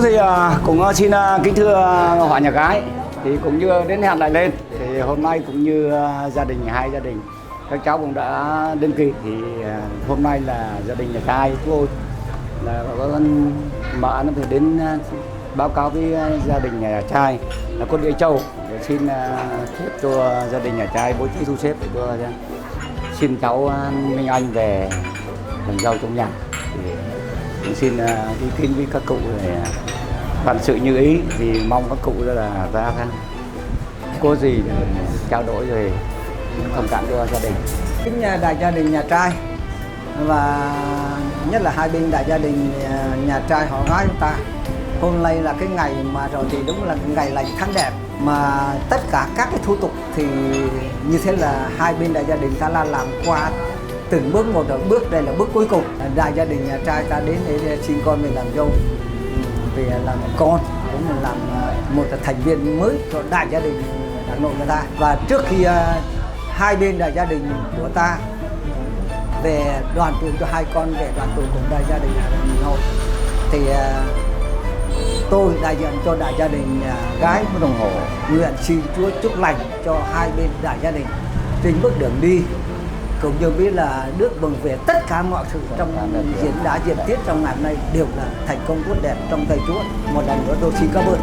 Thì cũng xin kính thưa họ nhà gái thì cũng như đến hẹn lại lên thì hôm nay cũng như hai gia đình các cháu cũng đã đến kỳ thì hôm nay là gia đình nhà trai tôi là có mợ nó phải đến báo cáo với gia đình nhà trai là con Địa Châu để xin phép cho gia đình nhà trai bố trí thu xếp để cho xin cháu Minh Anh về làm dâu trong nhà thì cũng xin ý kiến với các cụ để phận sự như ý thì mong các cụ là ra có gì để trao đổi rồi thông cảm cho gia đình. Kính đại gia đình nhà trai và nhất là hai bên đại gia đình nhà trai họ gái chúng ta, hôm nay là cái ngày mà rồi thì đúng là ngày lành tháng đẹp mà tất cả các cái thủ tục thì như thế là hai bên đại gia đình ta là làm qua từng bước một, rồi bước đây là bước cuối cùng. Đại gia đình nhà trai ta đến để xin con mình làm dâu về làm con cũng là làm một thành viên mới cho đại gia đình Hà Nội người ta. Và trước khi hai bên đại gia đình của ta về đoàn tụ cho hai con về đoàn tụ cùng đại gia đình Hà Nội thì tôi đại diện cho đại gia đình gái Đồng Hồ nguyện xin Chúa chúc lành cho hai bên đại gia đình trên bước đường đi, cũng như biết là nước mừng về tất cả mọi sự trong diễn tiết trong ngày hôm nay đều là thành công tốt đẹp trong tay Chúa. Một lần nữa tôi xin cảm ơn.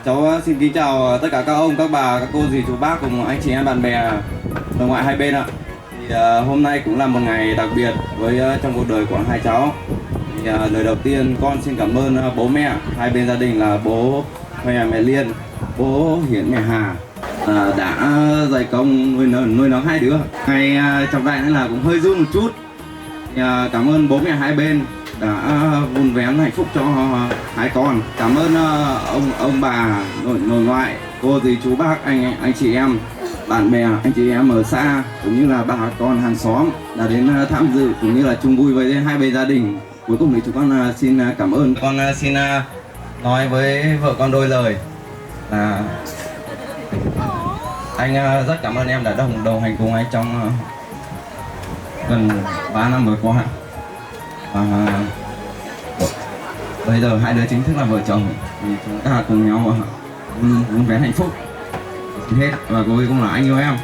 Cháu xin kính chào tất cả các ông, các bà, các cô dì, chú bác cùng anh chị em bạn bè nội ngoại hai bên ạ. Thì hôm nay cũng là một ngày đặc biệt với trong cuộc đời của hai cháu. Thì lời đầu tiên con xin cảm ơn bố mẹ hai bên gia đình là bố Hoè mẹ Liên, bố Hiển mẹ Hà đã dày công nuôi nấng hai đứa. Ngày trọng đại nên là cũng hơi run một chút. Thì, cảm ơn bố mẹ hai bên đã vun vén hạnh phúc cho hai con. Cảm ơn ông bà nội ngoại, cô dì chú bác, anh chị em, bạn bè, anh chị em ở xa cũng như là bà con hàng xóm đã đến tham dự cũng như là chung vui với hai bên gia đình. Cuối cùng thì chúng con xin cảm ơn. Con xin nói với vợ con đôi lời là anh rất cảm ơn em đã đồng hành cùng anh trong gần 3 năm vừa qua. Bây giờ hai đứa chính thức là vợ chồng thì chúng ta cùng nhau vun vén hạnh phúc hết, và cuối cùng là anh yêu em.